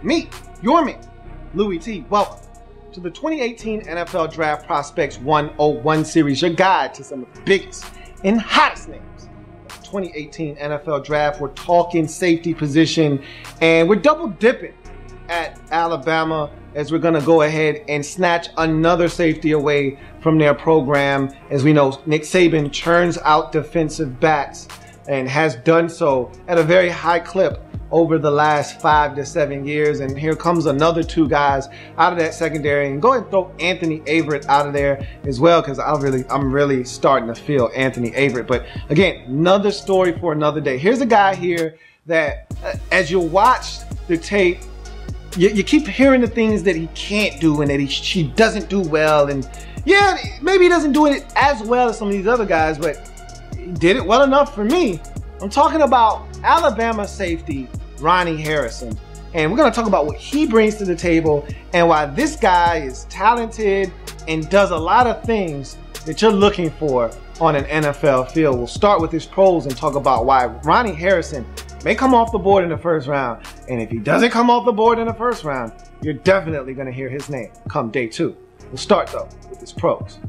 me, your man, Louie T. Welcome to the 2018 NFL Draft Prospects 101 series, your guide to some of the biggest and hottest names of the 2018 NFL Draft. We're talking safety position, and we're double dipping at Alabama as we're going to go ahead and snatch another safety away from their program. As we know, Nick Saban churns out defensive backs and has done so at a very high clip over the last 5 to 7 years. And here comes another two guys out of that secondary. And go ahead and throw Anthony Averett out of there as well, because I'm really starting to feel Anthony Averett. But again, another story for another day. Here's a guy here that as you watch the tape, you keep hearing the things that he can't do and that he doesn't do well. And yeah, maybe he doesn't do it as well as some of these other guys, but he did it well enough for me. I'm talking about Alabama safety Ronnie Harrison. And we're going to talk about what he brings to the table and why this guy is talented and does a lot of things that you're looking for on an NFL field. We'll start with his pros and talk about why Ronnie Harrison may come off the board in the first round. And if he doesn't come off the board in the first round, you're definitely going to hear his name come day 2. We'll start, though, with his pros.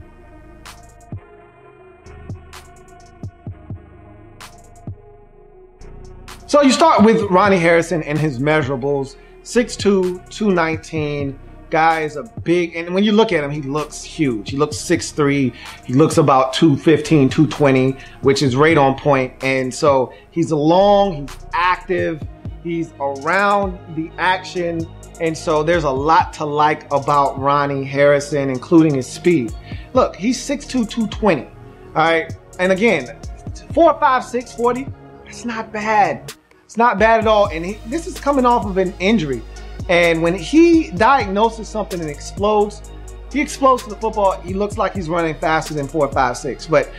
So you start with Ronnie Harrison and his measurables. 6'2", 219. Guy is a big, and when you look at him, he looks huge. He looks 6'3". He looks about 215, 220, which is right on point. And so he's long, he's active, he's around the action. And so there's a lot to like about Ronnie Harrison, including his speed. Look, he's 6'2", 220. All right. And again, 4.56 40. That's not bad. It's not bad at all. And this is coming off of an injury. And when he diagnoses something and explodes, he explodes to the football. He looks like he's running faster than 4.56. But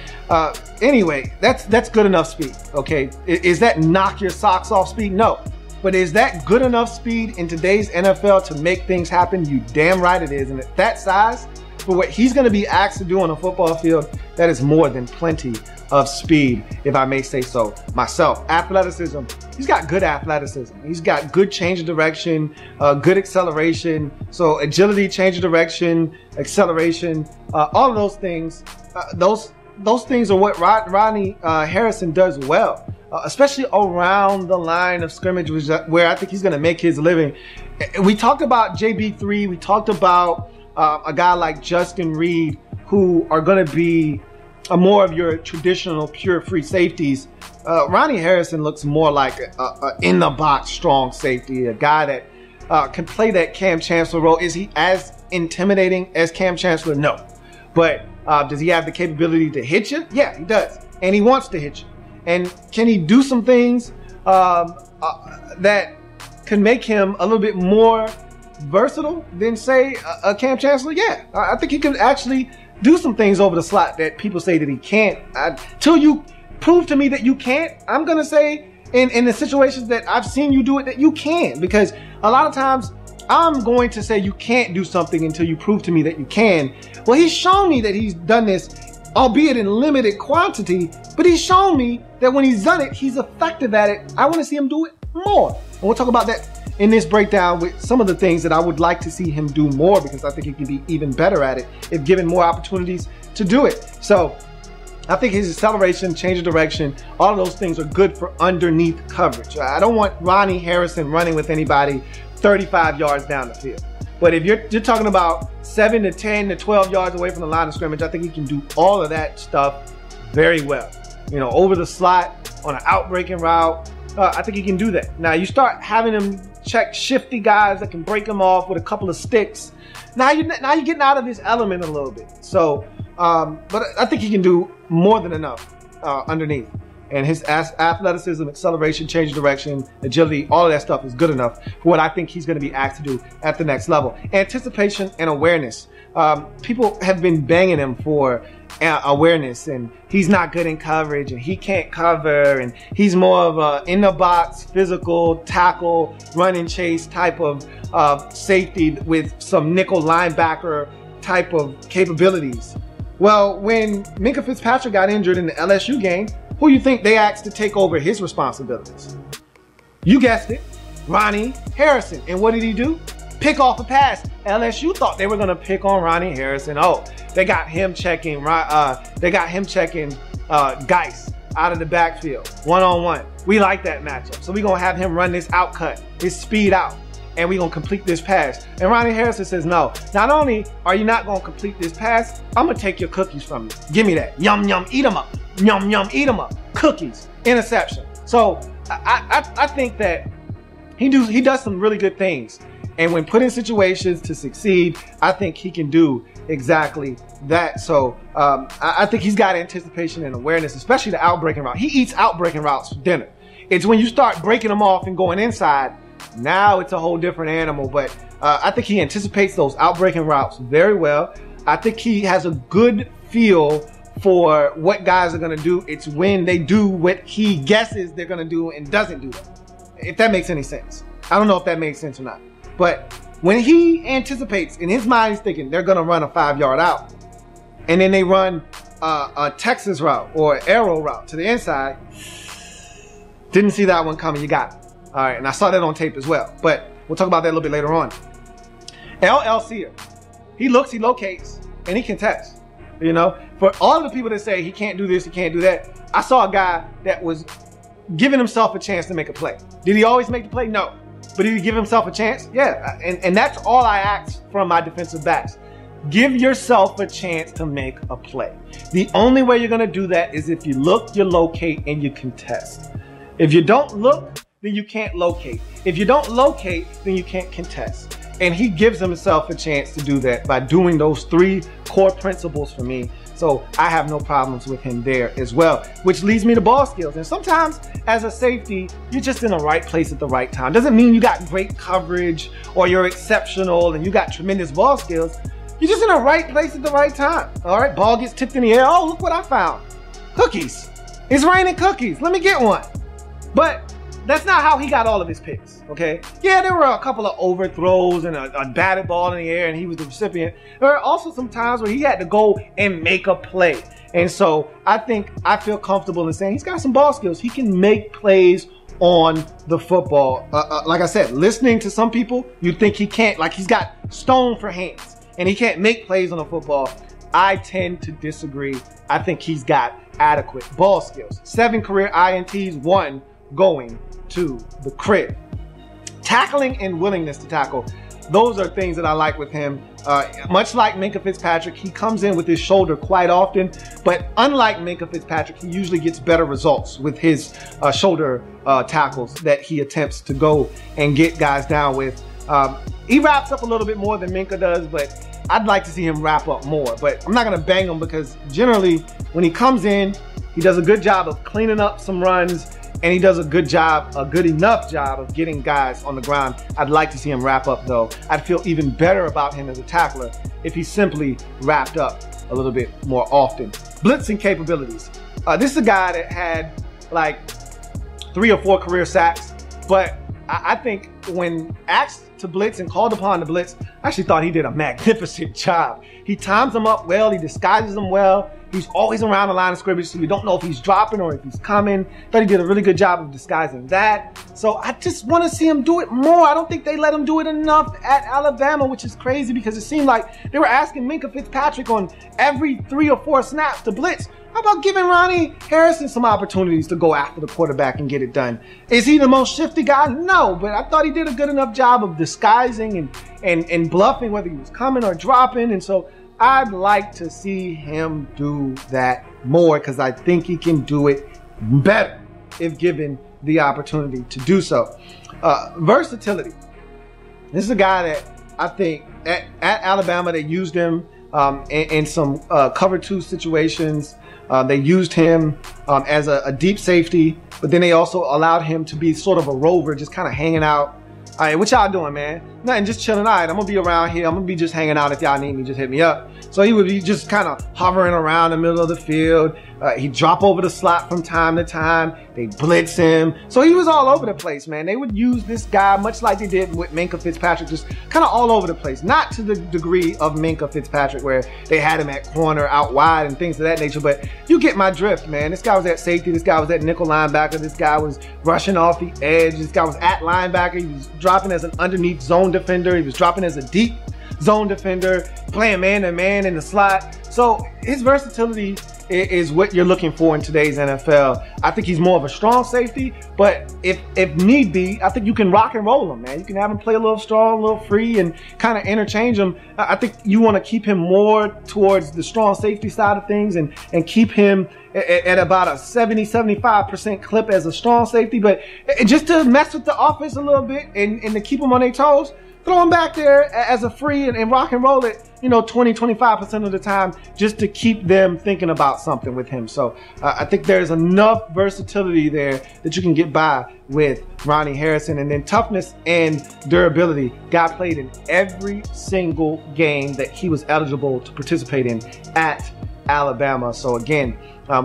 anyway, that's good enough speed. Okay, is that knock your socks off speed? No. But is that good enough speed in today's NFL to make things happen? You damn right it is. And at that size, for what he's going to be asked to do on a football field, that is more than plenty of speed, if I may say so myself. Athleticism, he's got good athleticism. He's got good change of direction, good acceleration. So agility, change of direction, acceleration, all of those things, those things are what Ronnie Harrison does well, especially around the line of scrimmage, where I think he's going to make his living. We talked about JB3. We talked about a guy like Justin Reed, who are going to be more of your traditional pure free safeties. Ronnie Harrison looks more like a in-the-box strong safety, a guy that can play that Cam Chancellor role. Is he as intimidating as Cam Chancellor? No. But does he have the capability to hit you? Yeah, he does. And he wants to hit you. And can he do some things that can make him a little bit more versatile than, say, a Cam Chancellor? Yeah, I think he can actually do some things over the slot that people say that he can't. Till you prove to me that you can't, I'm going to say in the situations that I've seen you do it, that you can. Because a lot of times I'm going to say you can't do something until you prove to me that you can. Well, he's shown me that he's done this, albeit in limited quantity, but he's shown me that when he's done it, he's effective at it. I want to see him do it more. And we'll talk about that in this breakdown with some of the things that I would like to see him do more, because I think he can be even better at it if given more opportunities to do it. So I think his acceleration, change of direction, all of those things are good for underneath coverage. I don't want Ronnie Harrison running with anybody 35 yards down the field. But if you're talking about 7 to 10 to 12 yards away from the line of scrimmage, I think he can do all of that stuff very well. You know, over the slot, on an out-breaking route, I think he can do that. Now, you start having him check shifty guys that can break him off with a couple of sticks. Now you're getting out of his element a little bit. So, but I think he can do more than enough underneath. And his athleticism, acceleration, change of direction, agility, all of that stuff is good enough for what I think he's going to be asked to do at the next level. Anticipation and awareness. People have been banging him for awareness, and he's not good in coverage, and he can't cover, and he's more of a in-the-box, physical, tackle, run and chase type of safety with some nickel linebacker type of capabilities. Well, when Minkah Fitzpatrick got injured in the LSU game, who you think they asked to take over his responsibilities? You guessed it. Ronnie Harrison. And what did he do? Pick off a pass. LSU thought they were gonna pick on Ronnie Harrison. Oh, they got him checking. Geis out of the backfield, one-on-one. We like that matchup, so we're gonna have him run this out cut, his speed out, and we're gonna complete this pass. And Ronnie Harrison says, no, not only are you not gonna complete this pass, I'm gonna take your cookies from you. Give me that. Yum, yum, eat them up. Yum, yum, eat them up. Cookies. Interception. So I think that he does some really good things. And when put in situations to succeed, I think he can do exactly that. So I think he's got anticipation and awareness, especially the outbreaking route. He eats outbreaking routes for dinner. It's when you start breaking them off and going inside, now it's a whole different animal. But I think he anticipates those outbreaking routes very well. I think he has a good feel for what guys are going to do. It's when they do what he guesses they're going to do and doesn't do it. If that makes any sense. I don't know if that makes sense or not. But when he anticipates, in his mind, he's thinking they're going to run a 5-yard out. And then they run a Texas route or an arrow route to the inside. Didn't see that one coming. You got it. All right. And I saw that on tape as well. But we'll talk about that a little bit later on. LLC, he looks, he locates, and he contests. You know, for all of the people that say he can't do this, he can't do that, I saw a guy that was giving himself a chance to make a play. Did he always make the play? No. But did he give himself a chance? Yeah. And that's all I ask from my defensive backs. Give yourself a chance to make a play. The only way you're going to do that is if you look, you locate, and you contest. If you don't look, then you can't locate. If you don't locate, then you can't contest. And he gives himself a chance to do that by doing those 3 core principles for me. So I have no problems with him there as well, which leads me to ball skills. And sometimes as a safety, you're just in the right place at the right time. Doesn't mean you got great coverage or you're exceptional and you got tremendous ball skills. You're just in the right place at the right time. All right, ball gets tipped in the air. Oh, look what I found. Cookies. It's raining cookies. Let me get one. But that's not how he got all of his picks, okay? Yeah, there were a couple of overthrows and a batted ball in the air and he was the recipient. There were also some times where he had to go and make a play. And so I feel comfortable in saying he's got some ball skills. He can make plays on the football. Like I said, listening to some people, you think he can't, like he's got stone for hands and he can't make plays on the football. I tend to disagree. I think he's got adequate ball skills. 7 career INTs, 1 going to the crib. Tackling and willingness to tackle. Those are things that I like with him. Much like Minkah Fitzpatrick, he comes in with his shoulder quite often, but unlike Minkah Fitzpatrick, he usually gets better results with his shoulder tackles that he attempts to go and get guys down with. He wraps up a little bit more than Minkah does, but I'd like to see him wrap up more. But I'm not going to bang him because generally when he comes in, he does a good job of cleaning up some runs. And he does a good enough job of getting guys on the ground. I'd like to see him wrap up though. I'd feel even better about him as a tackler if he simply wrapped up a little bit more often. Blitzing capabilities. This is a guy that had like 3 or 4 career sacks, but I think when asked to blitz and called upon to blitz, I actually thought he did a magnificent job. He times them up well, he disguises them well. He's always around the line of scrimmage, so you don't know if he's dropping or if he's coming. But he did a really good job of disguising that. So I just want to see him do it more. I don't think they let him do it enough at Alabama, which is crazy because it seemed like they were asking Minkah Fitzpatrick on every 3 or 4 snaps to blitz. How about giving Ronnie Harrison some opportunities to go after the quarterback and get it done? Is he the most shifty guy? No, but I thought he did a good enough job of disguising and bluffing whether he was coming or dropping. And so I'd like to see him do that more because I think he can do it better if given the opportunity to do so. Versatility. This is a guy that I think at Alabama they used him in some cover 2 situations. They used him as a deep safety, but then they also allowed him to be sort of a rover, just kind of hanging out. All right, what y'all doing, man? Nothing, just chilling. All right, I'm going to be around here. I'm going to be just hanging out. If y'all need me, just hit me up. So he would be just kind of hovering around the middle of the field, He'd drop over the slot from time to time. They blitz him. So he was all over the place, man. They would use this guy much like they did with Minkah Fitzpatrick, just kind of all over the place. Not to the degree of Minkah Fitzpatrick where they had him at corner, out wide, and things of that nature, but you get my drift, man. This guy was at safety. This guy was at nickel linebacker. This guy was rushing off the edge. This guy was at linebacker. He was dropping as an underneath zone defender. He was dropping as a deep zone defender, playing man-to-man in the slot. So his versatility is what you're looking for in today's NFL. I think he's more of a strong safety, but if need be, I think you can rock and roll him, man. You can have him play a little strong, a little free, and kind of interchange him. I think you want to keep him more towards the strong safety side of things and keep him at about a 70-75% clip as a strong safety, but just to mess with the offense a little bit and to keep them on their toes, throw him back there as a free and rock and roll it, 20-25% of the time, just to keep them thinking about something with him. So I think there's enough versatility there that you can get by with Ronnie Harrison. And then toughness and durability. Guy played in every single game that he was eligible to participate in at Alabama. So again,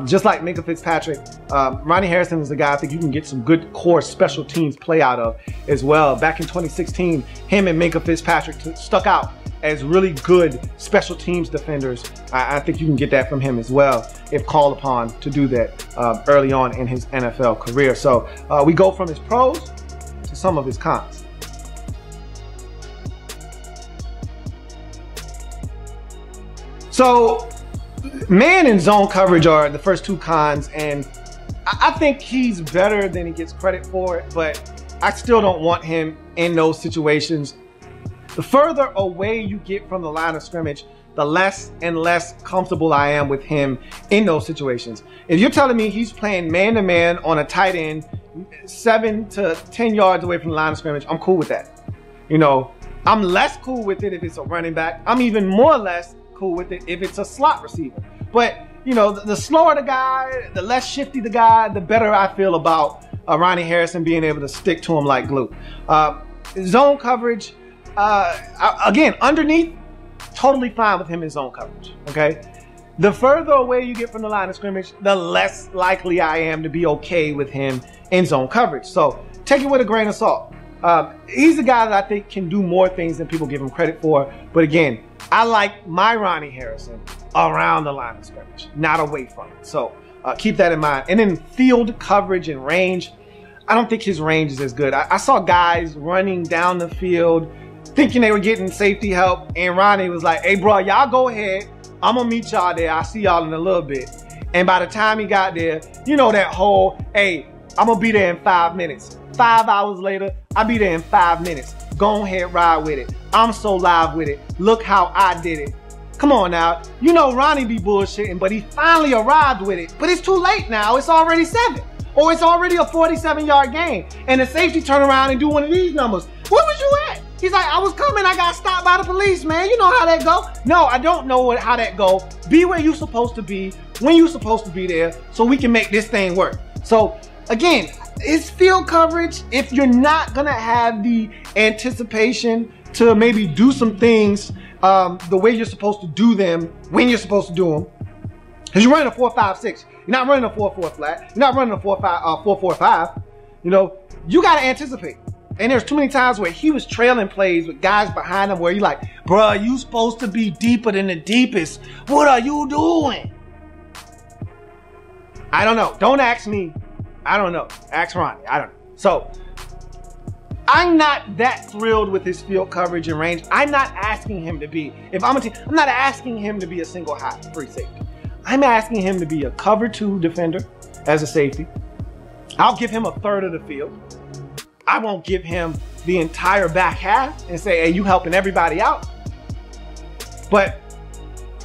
just like Minkah Fitzpatrick, Ronnie Harrison is a guy I think you can get some good core special teams play out of as well. Back in 2016, him and Minkah Fitzpatrick stuck out as really good special teams defenders. I think you can get that from him as well if called upon to do that early on in his NFL career. So we go from his pros to some of his cons. So man and zone coverage are the first two cons, and I think he's better than he gets credit for it, but I still don't want him in those situations. The further away you get from the line of scrimmage, the less and less comfortable I am with him in those situations. If you're telling me he's playing man-to-man on a tight end 7 to 10 yards away from the line of scrimmage, I'm cool with that. I'm less cool with it if it's a running back. I'm even more or less cool with it if it's a slot receiver. But the slower the guy, the less shifty the guy, the better I feel about Ronnie Harrison being able to stick to him like glue. Zone coverage, again, underneath, totally fine with him in zone coverage, okay? The further away you get from the line of scrimmage, the less likely I am to be okay with him in zone coverage. So take it with a grain of salt. He's a guy that I think can do more things than people give him credit for. But again, I like my Ronnie Harrison around the line of scrimmage, not away from it. So keep that in mind. And then field coverage and range, I don't think his range is as good. I saw guys running down the field thinking they were getting safety help, and Ronnie was like, hey, bro, y'all go ahead. I'm going to meet y'all there. I'll see y'all in a little bit. And by the time he got there, that whole, hey, I'm going to be there in 5 minutes. 5 hours later, I'll be there in 5 minutes. Go ahead, ride with it. I'm so live with it. Look how I did it. Come on now. Ronnie be bullshitting, but he finally arrived with it. But it's too late now. It's already 7. Or it's already a 47-yard game. And the safety turn around and do one of these numbers. Where was you at? He's like, I was coming. I got stopped by the police, man. You know how that go. No, I don't know how that go. Be where you're supposed to be, when you're supposed to be there, so we can make this thing work. So, again, it's field coverage. If you're not going to have the anticipation to maybe do some things the way you're supposed to do them, when you're supposed to do them, because you're running a 4-5-6. You're not running a 4-4 flat. You're not running a 4-4-5. You got to anticipate. And there's too many times where he was trailing plays with guys behind him where you're like, bruh, you supposed to be deeper than the deepest. What are you doing? I don't know. Don't ask me. I don't know. Ask Ronnie. I don't know. So I'm not that thrilled with his field coverage and range. I'm not asking him to be, if I'm a team, I'm not asking him to be a single high free safety. I'm asking him to be a cover 2 defender as a safety. I'll give him a third of the field. I won't give him the entire back half and say, hey, you helping everybody out. But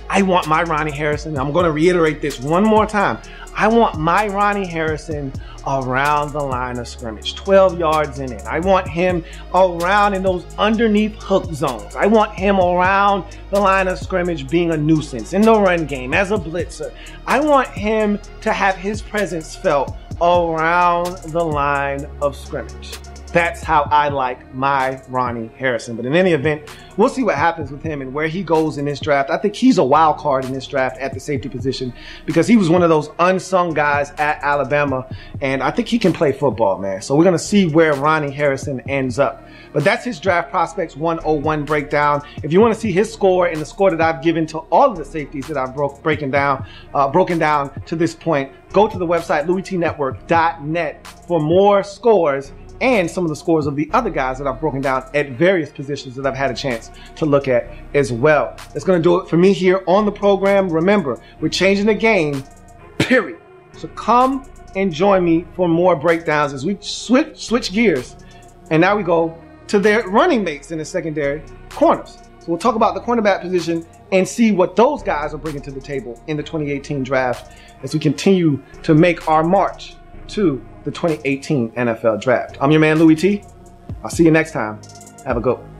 I want my Ronnie Harrison. I'm going to reiterate this one more time. I want my Ronnie Harrison around the line of scrimmage, 12 yards in it. I want him around in those underneath hook zones. I want him around the line of scrimmage being a nuisance in the run game as a blitzer. I want him to have his presence felt around the line of scrimmage. That's how I like my Ronnie Harrison. But in any event, we'll see what happens with him and where he goes in this draft. I think he's a wild card in this draft at the safety position because he was one of those unsung guys at Alabama. And I think he can play football, man. So we're going to see where Ronnie Harrison ends up. But that's his draft prospects 101 breakdown. If you want to see his score and the score that I've given to all of the safeties that I've broken down to this point, go to the website louietnetwork.net for more scores and some of the scores of the other guys that I've broken down at various positions that I've had a chance to look at as well. That's going to do it for me here on the program. Remember, we're changing the game, period. So come and join me for more breakdowns as we switch gears. And now we go to their running mates in the secondary, corners. So we'll talk about the cornerback position and see what those guys are bringing to the table in the 2018 draft as we continue to make our march to the 2018 NFL draft. I'm your man, Louie T. I'll see you next time. Have a good one.